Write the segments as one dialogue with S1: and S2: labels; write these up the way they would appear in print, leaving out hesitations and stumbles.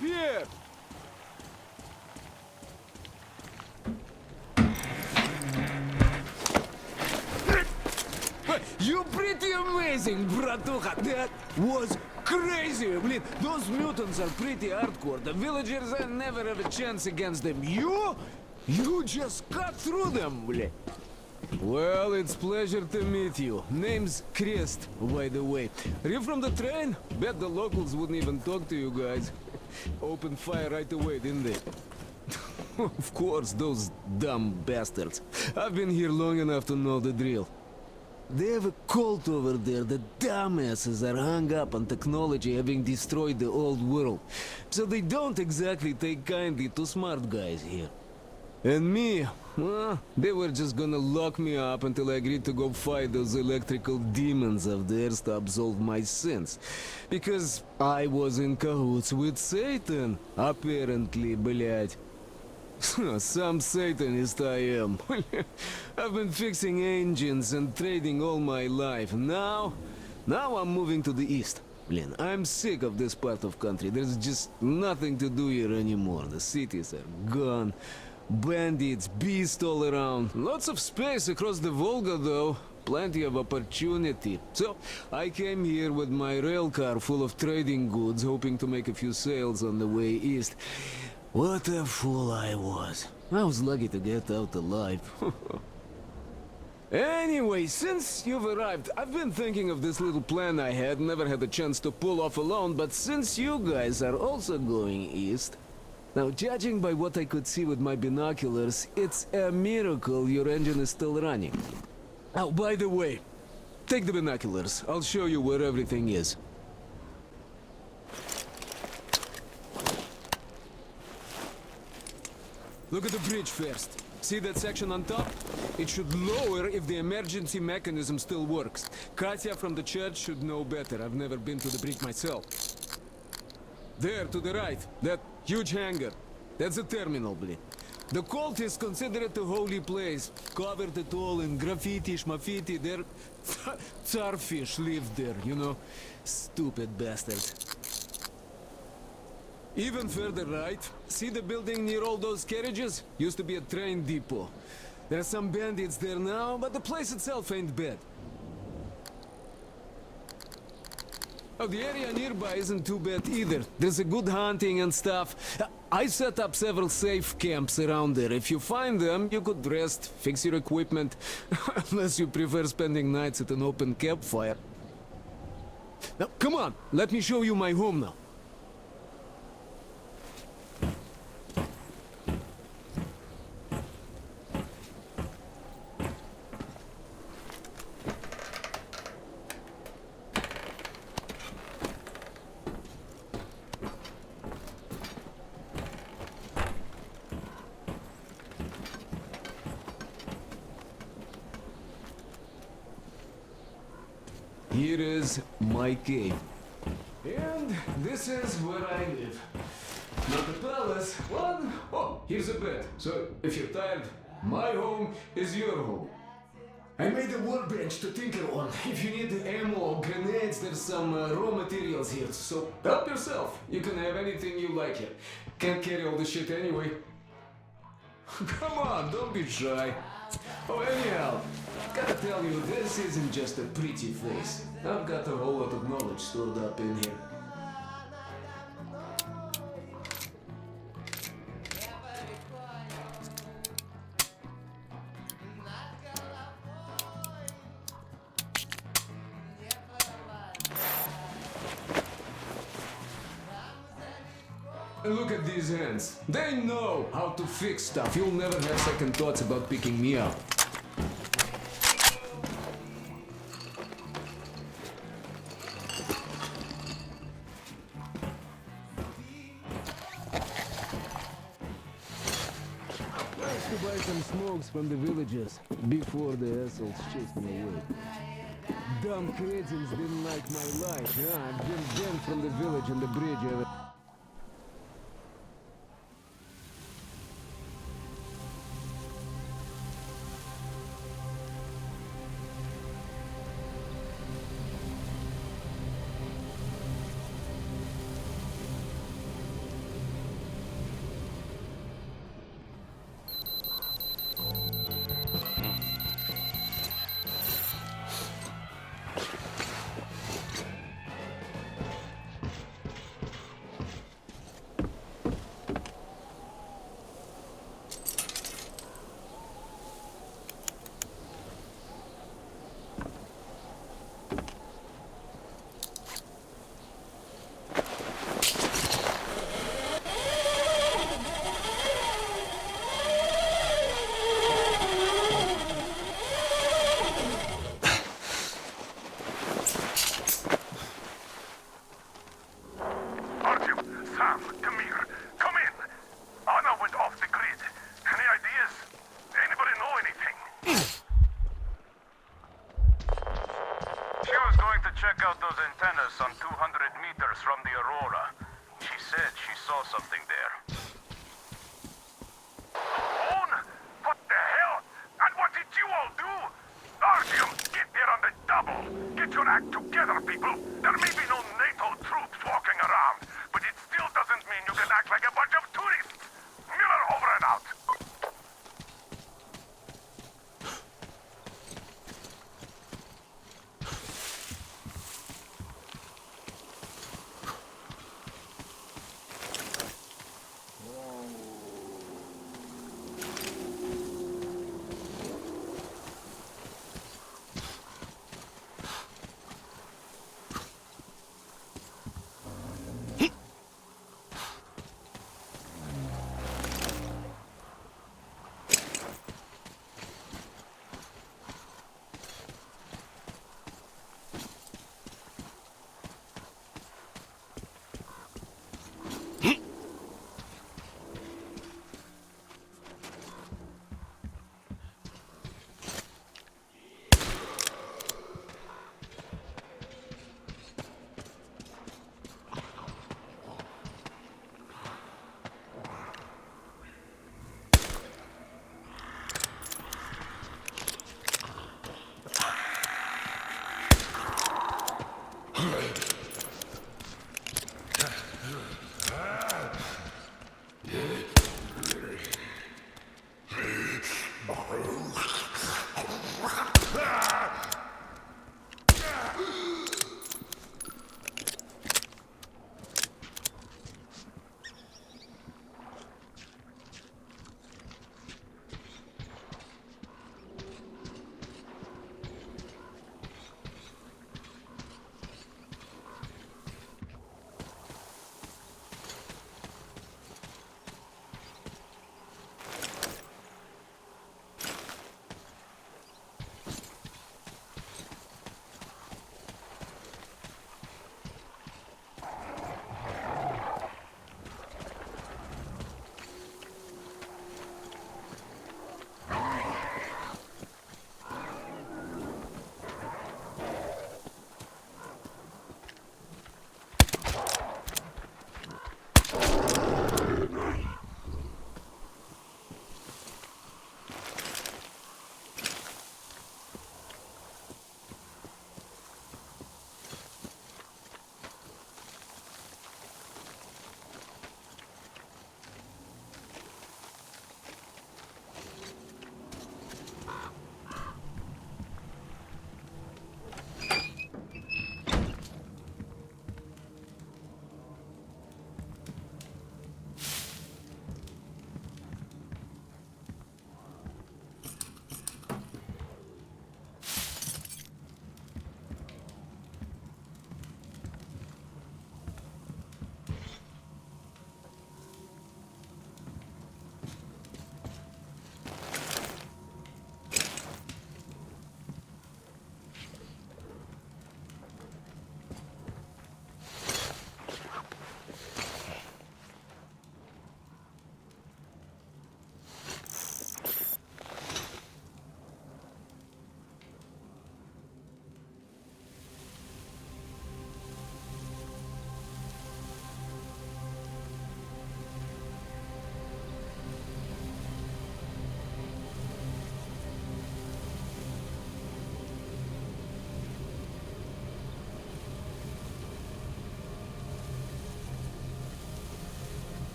S1: Here! You pretty amazing, bratuха. That was crazy. Блин, those mutants are pretty hardcore. The villagers never have a chance against them. You just cut through them, блин. Well, it's pleasure to meet you. Name's Crest, by the way. Are you from the train? Bet the locals wouldn't even talk to you guys. Opened fire right away, didn't they? Of course, those dumb bastards. I've been here long enough to know the drill. They have a cult over there. The dumbasses are hung up on technology having destroyed the old world. So they don't exactly take kindly to smart guys here. And me, well, they were just gonna lock me up until I agreed to go fight those electrical demons of theirs to absolve my sins. Because I was in cahoots with Satan, apparently, блядь. Some Satanist I am. I've been fixing engines and trading all my life. Now I'm moving to the east. Blin, I'm sick of this part of country. There's just nothing to do here anymore. The cities are gone. Bandits, beasts all around. Lots of space across the Volga, though. Plenty of opportunity. So, I came here with my rail car full of trading goods, hoping to make a few sales on the way east. What a fool I was. I was lucky to get out alive. Anyway, since you've arrived, I've been thinking of this little plan I had. Never had a chance to pull off alone, but since you guys are also going east... Now, judging by what I could see with my binoculars, it's a miracle your engine is still running. Oh, by the way, take the binoculars. I'll show you where everything is. Look at the bridge first. See that section on top? It should lower if the emergency mechanism still works. Katya from the church should know better. I've never been to the bridge myself. There, to the right, that huge hangar. That's a terminal, blin. The cultists consider it a holy place. Covered it all in graffiti, schmaffiti. Their starfish lived there, you know? Stupid bastards. Even further right, see the building near all those carriages? Used to be a train depot. There are some bandits there now, but the place itself ain't bad. Oh, the area nearby isn't too bad either. There's a good hunting and stuff. I set up several safe camps around there. If you find them, you could rest, fix your equipment, unless you prefer spending nights at an open campfire. Now, come on, let me show you my home now. Here is my cave. And this is where I live. Not a palace, one. Oh, here's a bed. So if you're tired, my home is your home. I made a workbench to tinker on. If you need ammo or grenades, there's some raw materials here. So help yourself. You can have anything you like here. Can't carry all the shit anyway. Come on, don't be shy. Oh, anyhow, gotta tell you, this isn't just a pretty place. I've got a whole lot of knowledge stored up in here. Look at these hands. They know how to fix stuff. You'll never have second thoughts about picking me up. Nice to buy some smokes from the villagers before the assholes chased me away. Dumb cretins didn't like my life. Yeah, I've been banned from the village and the bridge ever.
S2: Check out those antennas some 200 meters from the Aurora. She said she saw something there. Phone? What the hell? And what did you all do? Artyom, get there on the double. Get your act together, people. There may be no NATO troops walking around, but it still doesn't mean you can act like a bunch of tourists. Miller over and out.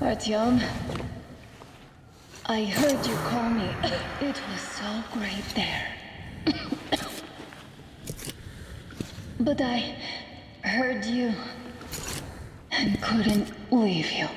S3: Artyom, I heard you call me. It was so great there. But I heard you and couldn't leave you.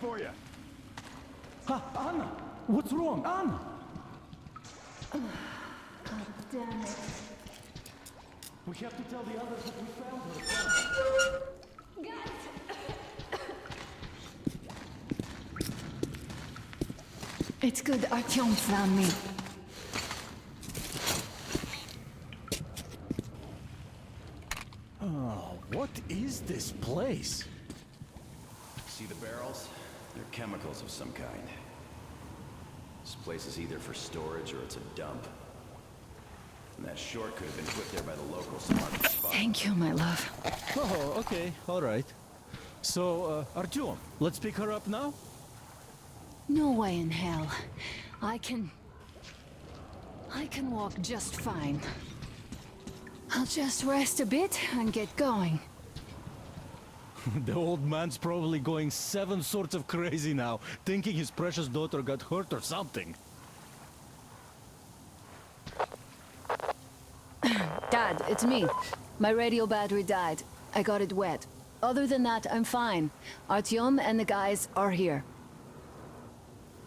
S2: for you.
S4: Anna! What's wrong, Anna?
S3: God damn it.
S4: We have to tell the others that we found her.
S3: It's good Artyom found me.
S4: Oh, what is this place?
S5: See the barrels? They're chemicals of some kind. This place is either for storage or it's a dump. And that short could have been put there by the locals to mark the spot.
S3: Thank you, my love.
S4: Oh, okay, all right. So, Artyom, let's pick her up now?
S3: No way in hell. I can walk just fine. I'll just rest a bit and get going.
S4: The old man's probably going 7 sorts of crazy now, thinking his precious daughter got hurt or something.
S3: Dad, it's me. My radio battery died. I got it wet. Other than that, I'm fine. Artyom and the guys are here.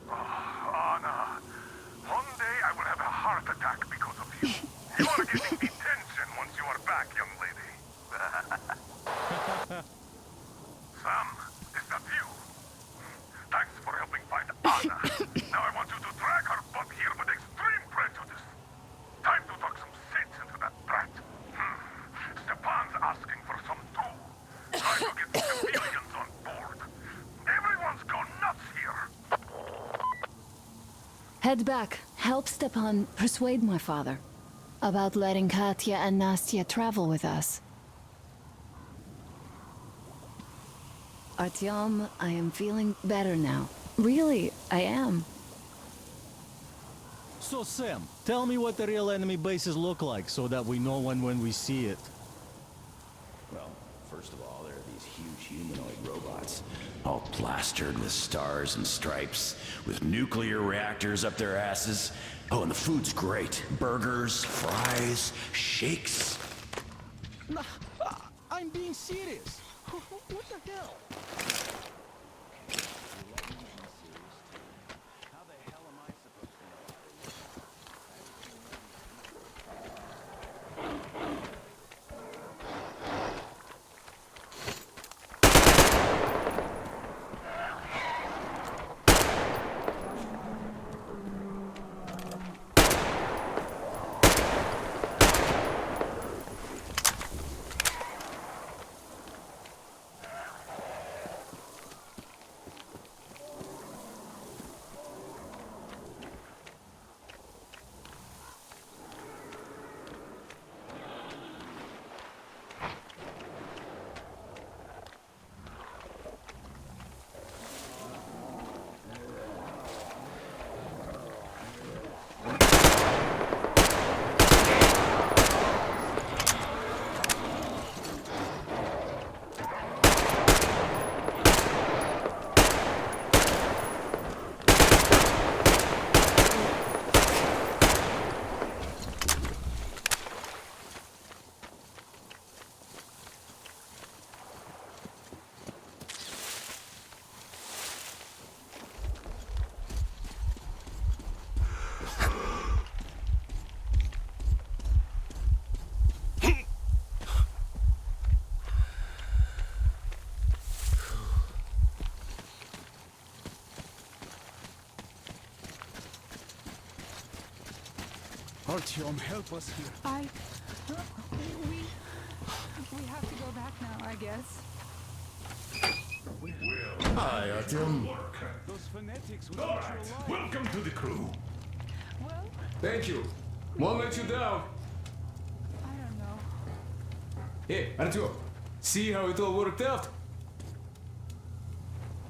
S2: Anna, one day I will have a heart attack because of you. You are getting detention once you are back, young lady. Sam, is that you? Thanks for helping find Anna. Now I want you to drag her butt here with extreme prejudice. Time to talk some sense into that brat. Stepan's asking for some too. Try to get the civilians on board. Everyone's gone nuts here.
S3: Head back. Help Stepan persuade my father about letting Katya and Nastya travel with us. Artyom, I am feeling better now. Really, I am.
S4: So, Sam, tell me what the real enemy bases look like so that we know when we see it.
S5: Well, first of all, there are these huge humanoid robots, all plastered with stars and stripes, with nuclear reactors up their asses. Oh, and the food's great. Burgers, fries, shakes.
S4: Nah, I'm being serious. What the hell?
S1: Artyom, help us here.
S6: We have to go back now, I guess.
S7: Hi, Artyom.
S1: Those fanatics will
S2: All
S1: eat
S2: right,
S1: you alive.
S2: welcome to the crew.
S6: Well,
S1: Thank you. Won't let you down.
S6: I don't know.
S1: Hey, Artyom, see how it all worked out?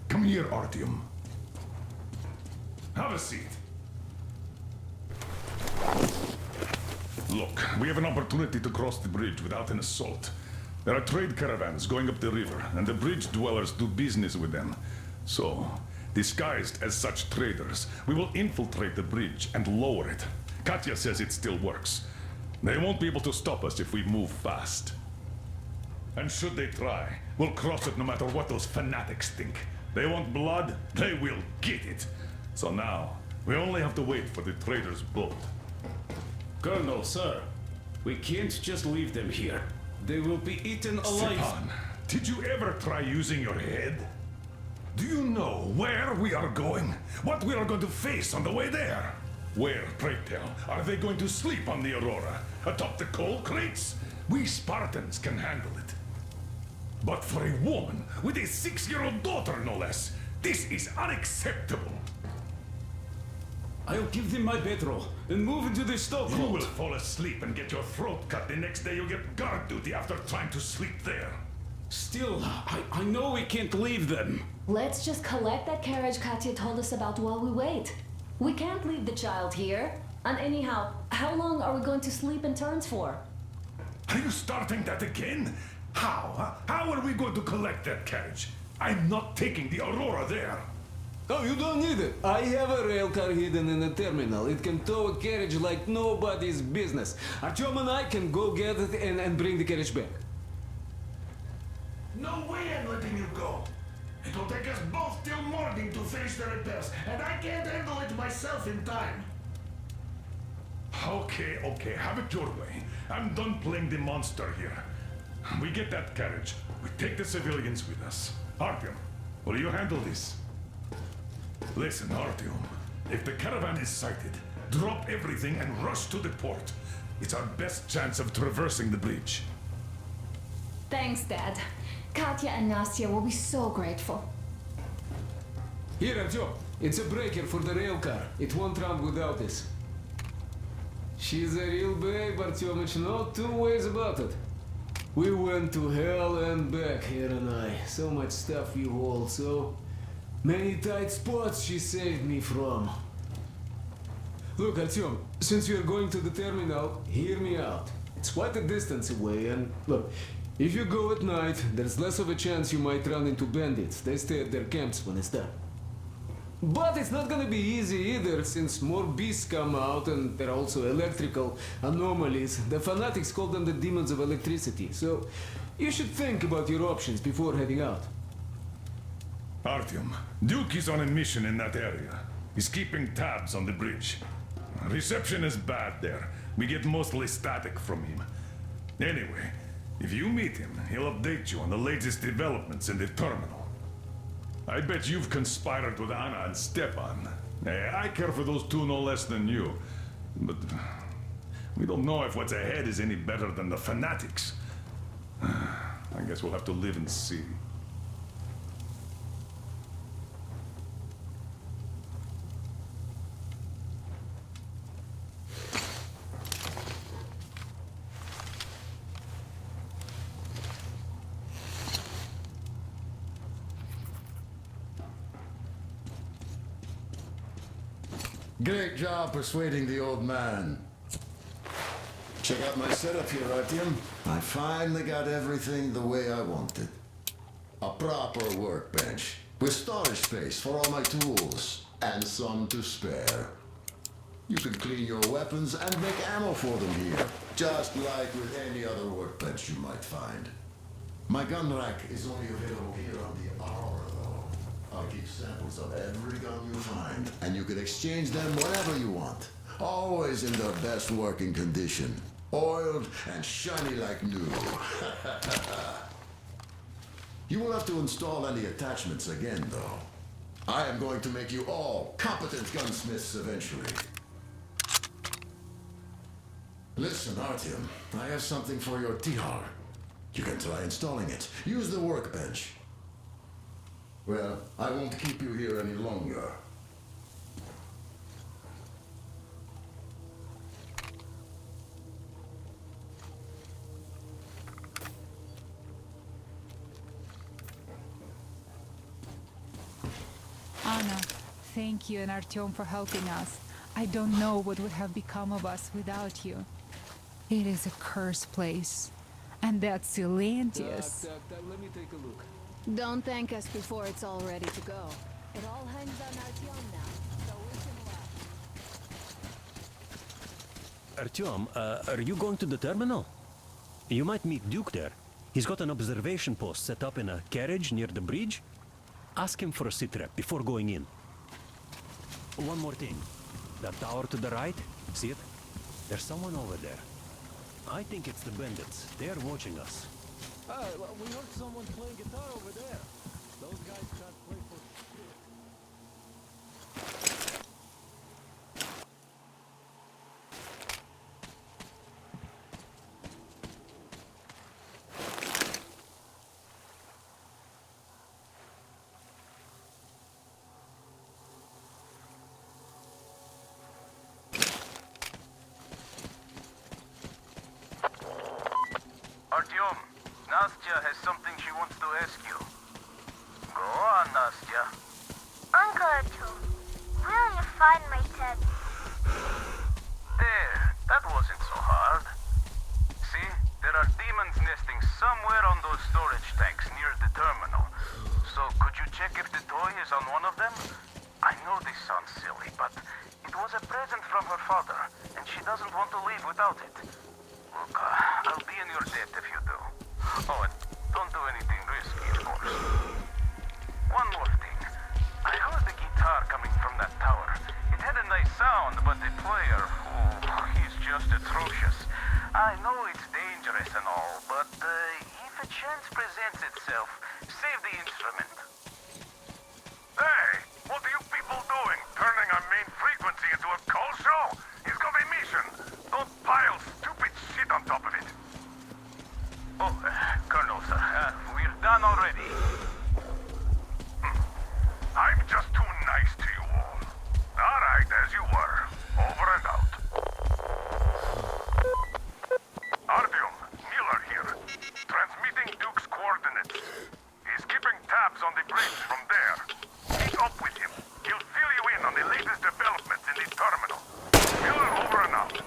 S2: Come here, Artyom. Have a seat. Look, we have an opportunity to cross the bridge without an assault. There are trade caravans going up the river, and the bridge dwellers do business with them. So, disguised as such traders, we will infiltrate the bridge and lower it. Katya says it still works. They won't be able to stop us if we move fast. And should they try, we'll cross it no matter what those fanatics think. They want blood, they will get it. So now, we only have to wait for the trader's boat.
S8: Colonel, sir, we can't just leave them here. They will be eaten alive.
S2: Stepan, did you ever try using your head? Do you know where we are going? What we are going to face on the way there? Where, pray tell, are they going to sleep on the Aurora? Atop the coal crates? We Spartans can handle it. But for a woman with a 6-year-old daughter, no less, this is unacceptable.
S8: I'll give them my bedroll and move into the
S2: You
S8: stokehold.
S2: will fall asleep and get your throat cut the next day you get guard duty after trying to sleep there.
S8: Still, I know we can't leave them.
S3: Let's just collect that carriage Katya told us about while we wait. We can't leave the child here. And anyhow, how long are we going to sleep in turns for?
S2: Are you starting that again? How? Huh? How are we going to collect that carriage? I'm not taking the Aurora there.
S1: Oh, you don't need it. I have a rail car hidden in the terminal. It can tow a carriage like nobody's business. Artyom and I can go get it and bring the carriage back.
S7: No way I'm letting you go. It'll take us both till morning to finish the repairs, and I can't handle it myself in time.
S2: Okay, have it your way. I'm done playing the monster here. We get that carriage. We take the civilians with us. Artyom, will you handle this? Listen, Artyom. If the caravan is sighted, drop everything and rush to the port. It's our best chance of traversing the bridge.
S3: Thanks, Dad. Katya and Nastya will be so grateful.
S1: Here, Artyom. It's a breaker for the rail car. It won't run without this. She's a real babe, Artyomich. No two ways about it. We went to hell and back, here and I. So much stuff you hold, so many tight spots she saved me from. Look, Artyom, since you're going to the terminal, hear me out. It's quite a distance away, and look, if you go at night, there's less of a chance you might run into bandits. They stay at their camps when it's done. But it's not gonna be easy either, since more beasts come out and there are also electrical anomalies. The fanatics call them the demons of electricity, so you should think about your options before heading out.
S2: Artyom, Duke is on a mission in that area. He's keeping tabs on the bridge. Reception is bad there. We get mostly static from him. Anyway, if you meet him, he'll update you on the latest developments in the terminal. I bet you've conspired with Anna and Stepan. I care for those two no less than you. But we don't know if what's ahead is any better than the fanatics. I guess we'll have to live and see.
S7: Great job persuading the old man. Check out my setup here, Artyom. I finally got everything the way I wanted. A proper workbench, with storage space for all my tools, and some to spare. You can clean your weapons and make ammo for them here, just like with any other workbench you might find. My gun rack is only available here on the Aurora, though. I'll keep samples of every gun you find, and you can exchange them whenever you want. Always in their best working condition. Oiled and shiny like new. You will have to install any attachments again, though. I am going to make you all competent gunsmiths eventually. Listen, Artyom, I have something for your Tihar. You can try installing it. Use the workbench. Well, I won't keep you here any longer.
S6: Anna, thank you and Artyom for helping us. I don't know what would have become of us without you. It is a cursed place. And that Silantius.
S1: Let me take a look.
S3: Don't thank us before it's all ready to go. It all hangs on Artyom now, so we can
S4: Artyom, are you going to the terminal? You might meet Duke there. He's got an observation post set up in a carriage near the bridge. Ask him for a sitrep before going in. One more thing. That tower to the right, see it? There's someone over there. I think it's the bandits. They're watching us. We heard someone playing guitar over there. Those guys can't play for shit.
S2: Artyom, Nastya has something she wants to ask you. Go on, Nastya.
S9: Uncle Artyom, where will you find my teddy?
S2: There, that wasn't so hard. See, there are demons nesting somewhere on those storage tanks near the terminal. So could you check if the toy is on one of them? I know this sounds silly, but it was a present from her father, and she doesn't want to leave without it. Look, I'll be in your debt if you do. Oh, and don't do anything risky, of course. One more thing. I heard the guitar coming from that tower. It had a nice sound, but the player, he's just atrocious. I know it's dangerous and all, but if a chance presents itself, save the instrument. Hey, what are you people doing? Turning our main frequency into a call show? It's got a mission. Don't pile stupid shit on top of it. Oh, Colonel, sir, we're done already. I'm just too nice to you all. All right, as you were. Over and out. Artyom, Miller here. Transmitting Duke's coordinates. He's keeping tabs on the bridge from there. Meet up with him. He'll fill you in on the latest developments in the terminal. Miller, over and out.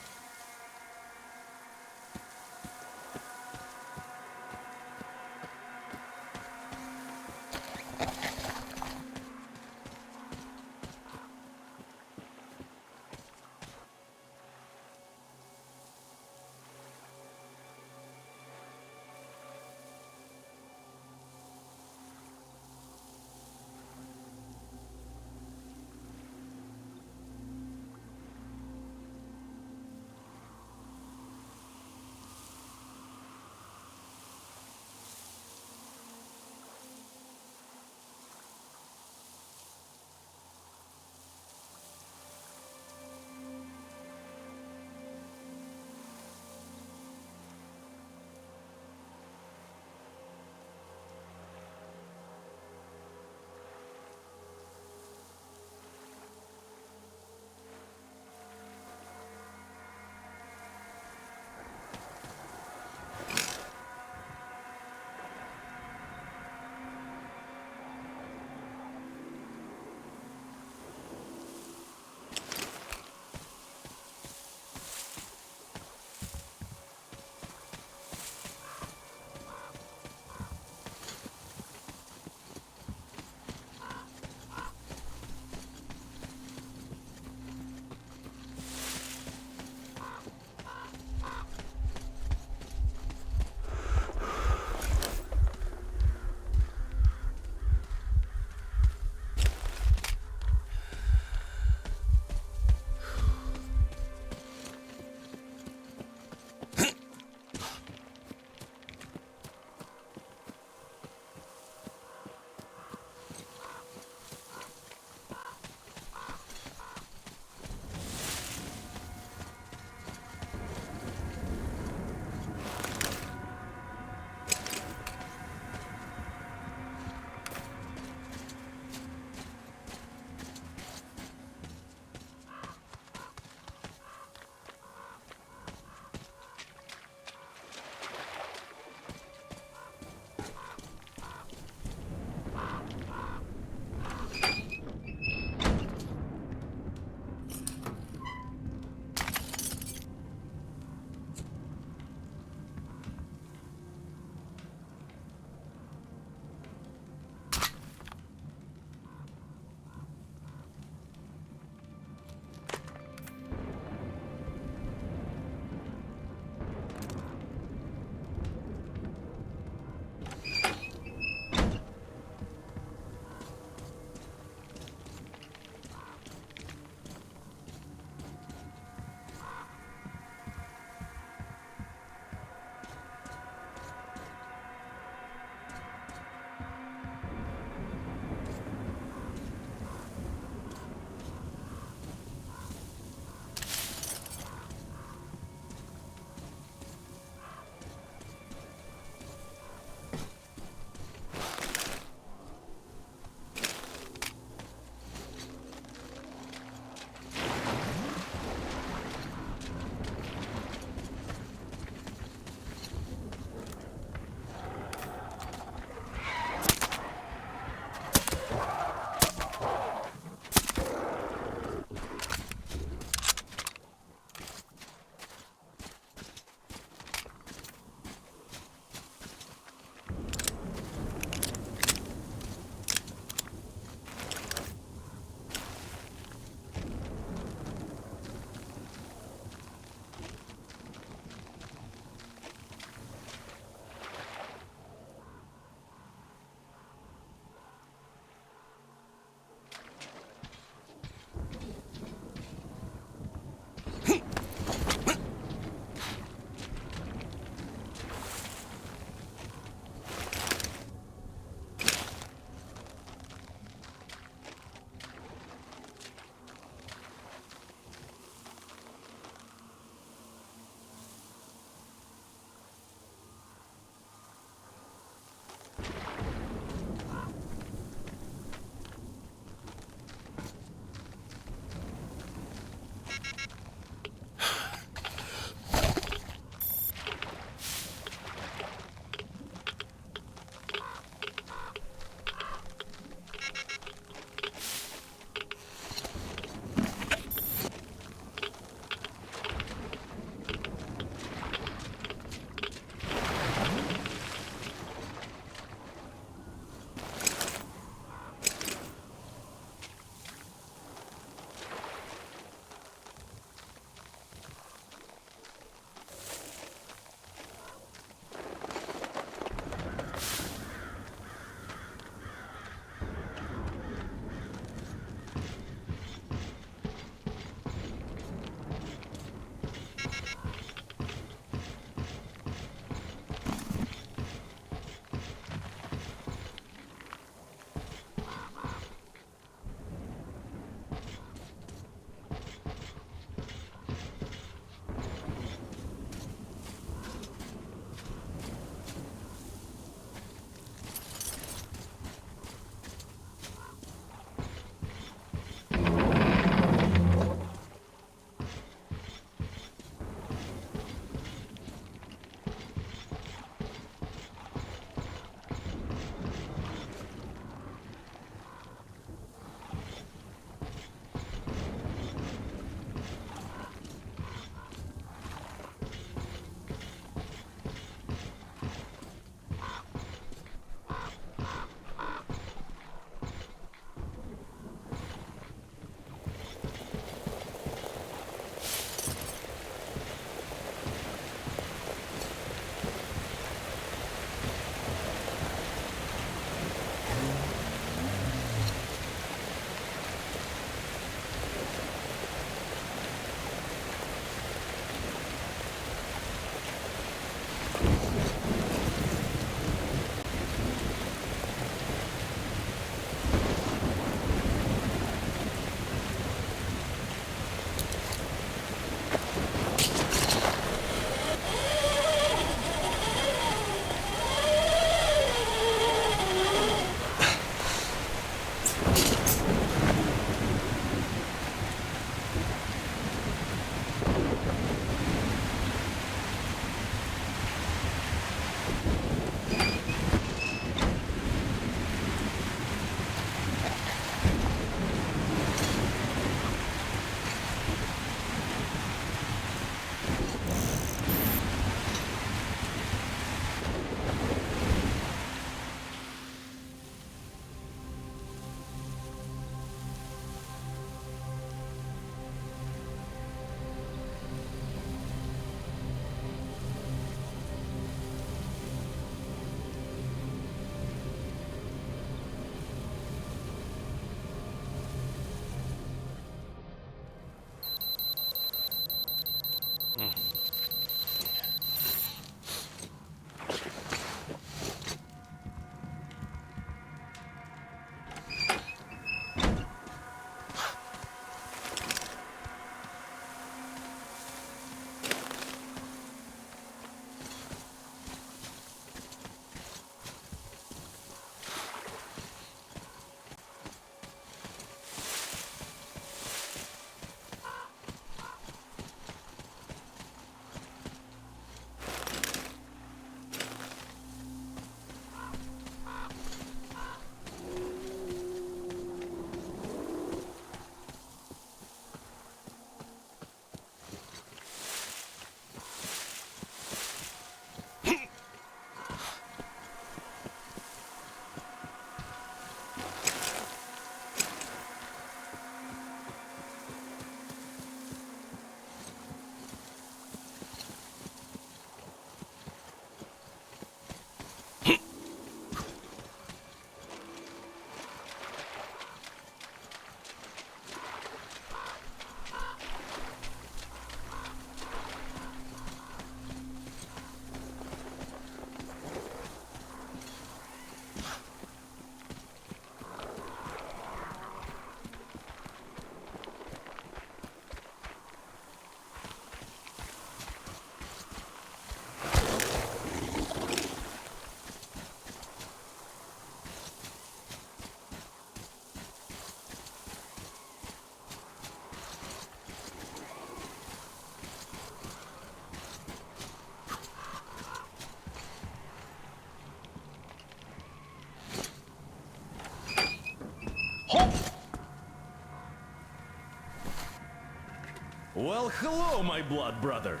S10: Well, hello, my blood brother.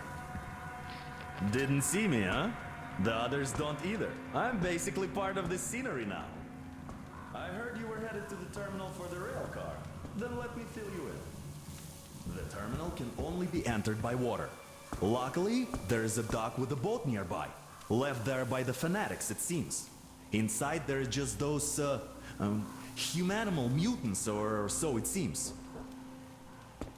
S10: Didn't see me, huh? The others don't either. I'm basically part of the scenery now. I heard you were headed to the terminal for the rail car. Then let me fill you in. The terminal can only be entered by water. Luckily, there is a dock with a boat nearby. Left there by the fanatics, it seems. Inside there are just those, humanimal mutants, or so it seems.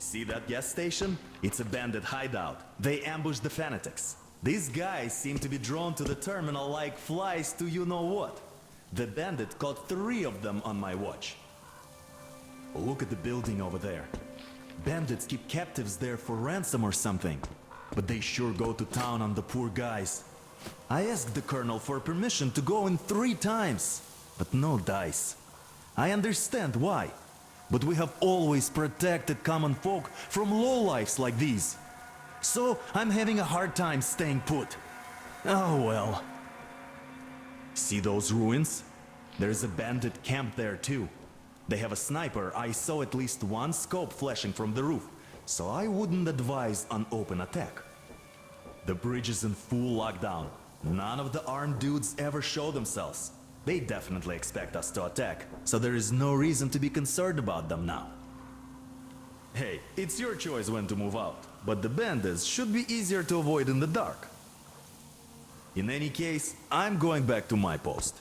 S10: See that gas station? It's a bandit hideout. They ambushed the fanatics. These guys seem to be drawn to the terminal like flies to you-know-what. The bandit caught 3 of them on my watch. Look at the building over there. Bandits keep captives there for ransom or something. But they sure go to town on the poor guys. I asked the colonel for permission to go in 3 times, but no dice. I understand why, but we have always protected common folk from lowlifes like these. So I'm having a hard time staying put. Oh well. See those ruins? There's a bandit camp there too. They have a sniper. I saw at least 1 scope flashing from the roof, so I wouldn't advise an open attack. The bridge is in full lockdown. None of the armed dudes ever show themselves. They definitely expect us to attack, so there is no reason to be concerned about them now. Hey, it's your choice when to move out, but the bandits should be easier to avoid in the dark. In any case, I'm going back to my post.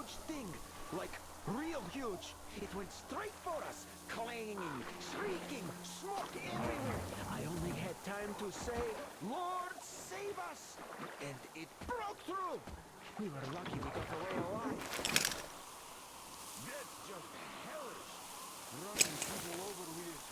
S1: huge thing. Like, real huge. It went straight for us, clanging, shrieking, smoke everywhere. I only had time to say, Lord, save us! And it broke through. We were lucky we got away alive. That's just hellish. Running people over with